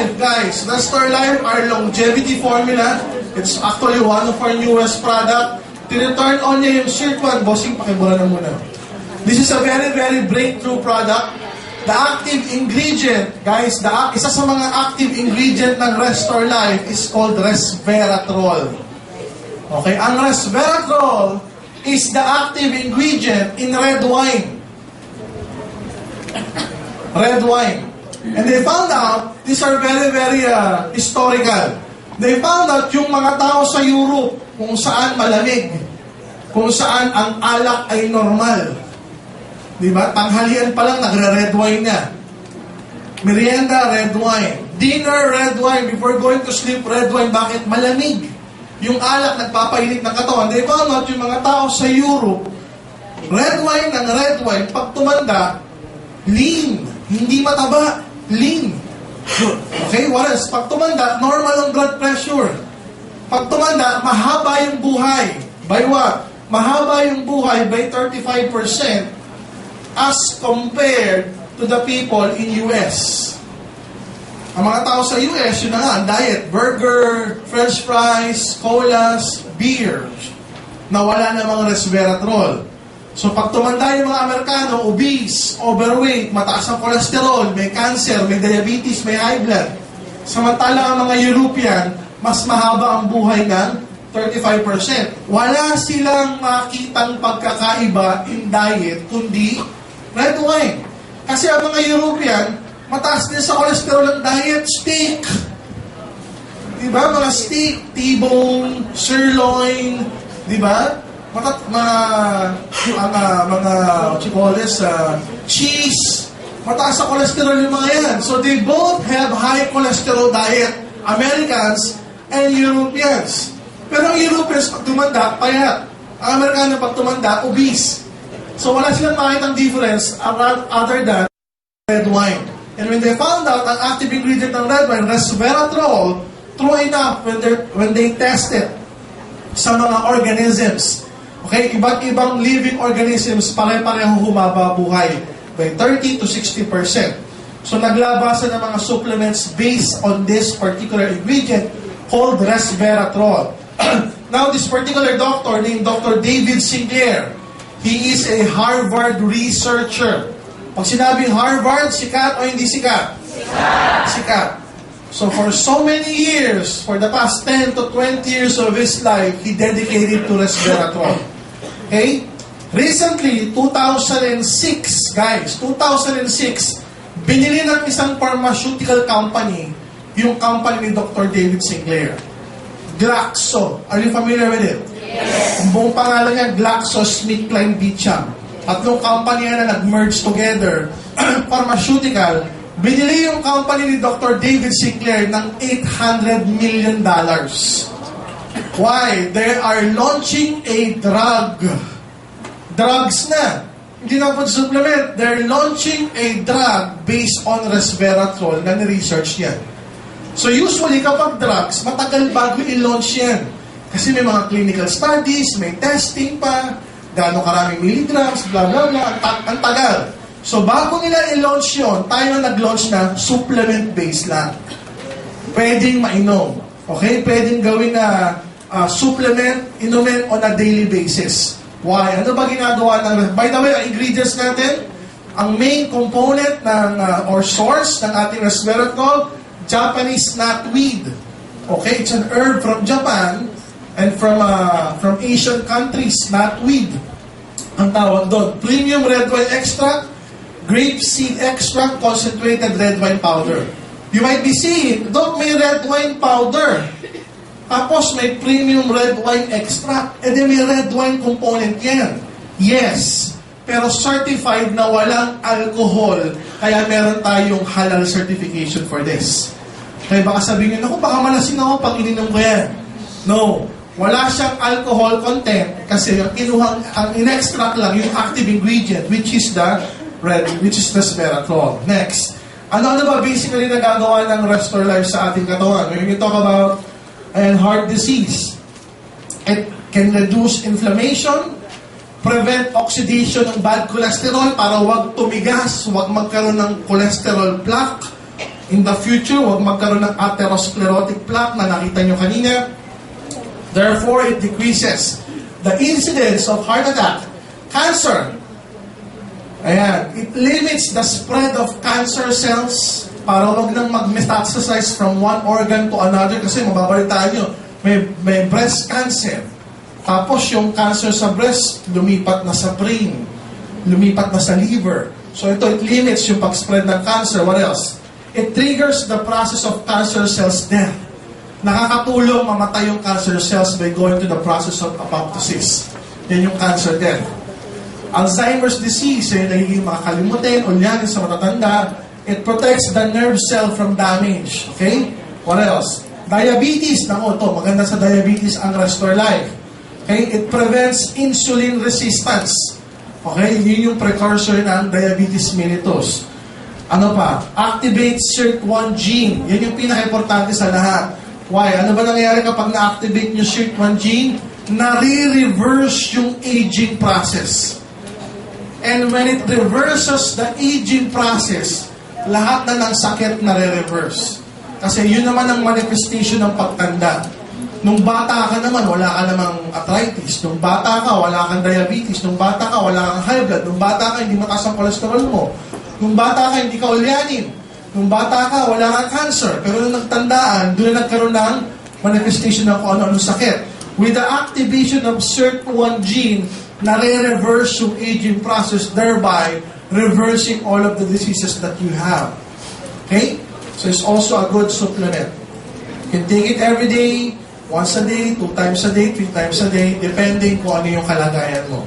Life, guys. Restore Life, our longevity formula. It's actually one of our newest product. Tineturn on niya yung circuit. Bossing, pakibura na muna. This is a very, very breakthrough product. The active ingredient, guys, isa sa mga active ingredient ng Restore Life is called resveratrol. Okay, ang resveratrol is the active ingredient in red wine. Red wine. And they found out, these are very, very historical. They found out yung mga tao sa Europe, kung saan malamig, kung saan ang alak ay normal. Diba? Tanghalian pa lang, nagre-red wine na. Merienda, red wine. Dinner, red wine. Before going to sleep, red wine. Bakit? Malamig. Yung alak, nagpapainit ng katawan. They found out yung mga tao sa Europe, red wine ng red wine, pag tumanda, lean. Hindi mataba. Lean. Okay? What else? Pag tumanda, normal ang blood pressure. Pag tumanda, mahaba yung buhay. By what? Mahaba yung buhay by 35% as compared to the people in US. Ang mga tao sa US, yun na nga, diet, burger, french fries, colas, beer, na wala namang resveratrol. So pag tumanda yung mga Amerikano, obese, overweight, mataas ang cholesterol, may cancer, may diabetes, may high blood. Samantala ang mga European, mas mahaba ang buhay ng 35%. Wala silang makitang pagkakaiba in diet, kundi red wine. Kasi ang mga European, mataas din sa cholesterol ang diet, steak. Diba? Mga steak, T-bone, sirloin, diba? Cheese. Mataas sa cholesterol yung mga yan. So they both have high cholesterol diet, Americans and Europeans. Pero ang Europeans, pag tumanda, payat. Ang Amerikano, pag tumanda, obese. So wala silang makitang difference other than red wine. And when they found out ang active ingredient ng red wine, resveratrol, true enough, when they tested sa mga organisms, okay, iba't ibang living organisms, pare-pareho humaba buhay by 30 to 60%. So naglabasan ng mga supplements based on this particular ingredient called resveratrol. Now, this particular doctor named Dr. David Sinclair, he is a Harvard researcher. Pag sinabing Harvard, sikat o hindi sikat? Sikat. Sikat. So for so many years, for the past 10 to 20 years of his life, he dedicated to resveratrol. Okay? Recently, 2006, guys, 2006, binili ng isang pharmaceutical company, yung company ni Dr. David Sinclair. Glaxo. Are you familiar with it? Yes. Ang buong pangalan niya, GlaxoSmithKline Beecham. Tatlong company na nag-merge together, pharmaceutical. Binili yung company ni Dr. David Sinclair ng $800 million. Why? They are launching a drug. Drugs na. Hindi na po supplement. They're launching a drug based on resveratrol na ni-research yan. So usually kapag drugs, matagal bago i-launch yan. Kasi may mga clinical studies, may testing pa, gaano karaming milligrams, blah blah blah, ang tagal. So bago nila i-launch yun, tayo nag-launch na supplement-based lang. Pwedeng mainom. Okay? Pwedeng gawin na supplement, inumin on a daily basis. Why? Ano ba ginagawa ng... By the way, ang ingredients natin, ang main component ng or source ng ating resveratrol, Japanese knotweed. Okay? It's an herb from Japan and from Asian countries, knotweed. Ang tawag doon. Premium red wine extract, grape seed extract, concentrated red wine powder. You might be seeing, Doc, may red wine powder. Tapos may premium red wine extract. E di may red wine component yan. Yes. Pero certified na walang alcohol. Kaya meron tayong halal certification for this. Kaya baka sabihin nyo, naku, baka malasing ako pag ininom ko yan. No. Wala siyang alcohol content kasi ang in-extract lang yung active ingredient which is the resveratrol. Next. Ano ba basically nagagawa ng Restore Life sa ating katawan? When we talk about heart disease, it can reduce inflammation, prevent oxidation ng bad cholesterol para wag tumigas, wag magkaroon ng cholesterol plaque, In the future, huwag magkaroon ng atherosclerotic plaque na nakita nyo kanina. Therefore, it decreases the incidence of heart attack, cancer. Ayan, it limits the spread of cancer cells para wag nang mag-metastasize from one organ to another kasi mababalitaan nyo, may breast cancer. Tapos yung cancer sa breast, lumipat na sa brain, lumipat na sa liver. So ito, it limits yung pag-spread ng cancer. What else? It triggers the process of cancer cells death. Nakakatulong mamatay yung cancer cells by going to the process of apoptosis. Yan yung cancer death. Alzheimer's disease, yung nagiging makakalimutin, ulyanin sa matatanda, it protects the nerve cell from damage. Okay? What else? Diabetes, nako to, maganda sa diabetes ang Restore Life. Okay? It prevents insulin resistance. Okay? Yun yung precursor ng diabetes mellitus. Ano pa? Activates SIRT1 gene. Yan yung pinaka-importante sa lahat. Why? Ano ba nangyayari kapag na-activate yung SIRT1 gene? Nare-reverse yung aging process. And when it reverses the aging process, lahat na ng sakit nare-reverse. Kasi yun naman ang manifestation ng pagtanda. Nung bata ka naman, wala ka namang arthritis. Nung bata ka, wala kang diabetes. Nung bata ka, wala kang high blood. Nung bata ka, hindi mataas ang cholesterol mo. Nung bata ka, hindi ka ulyanin. Nung bata ka, wala kang cancer. Pero nung nagtandaan, doon na nagkaroon ng manifestation ng kung ano-anong sakit. With the activation of SIRT1 gene, nare-reverse yung aging process, thereby reversing all of the diseases that you have. Okay? So it's also a good supplement. You can take it every day, once a day, 2 times a day, 3 times a day, depending kung ano yung kalagayan mo.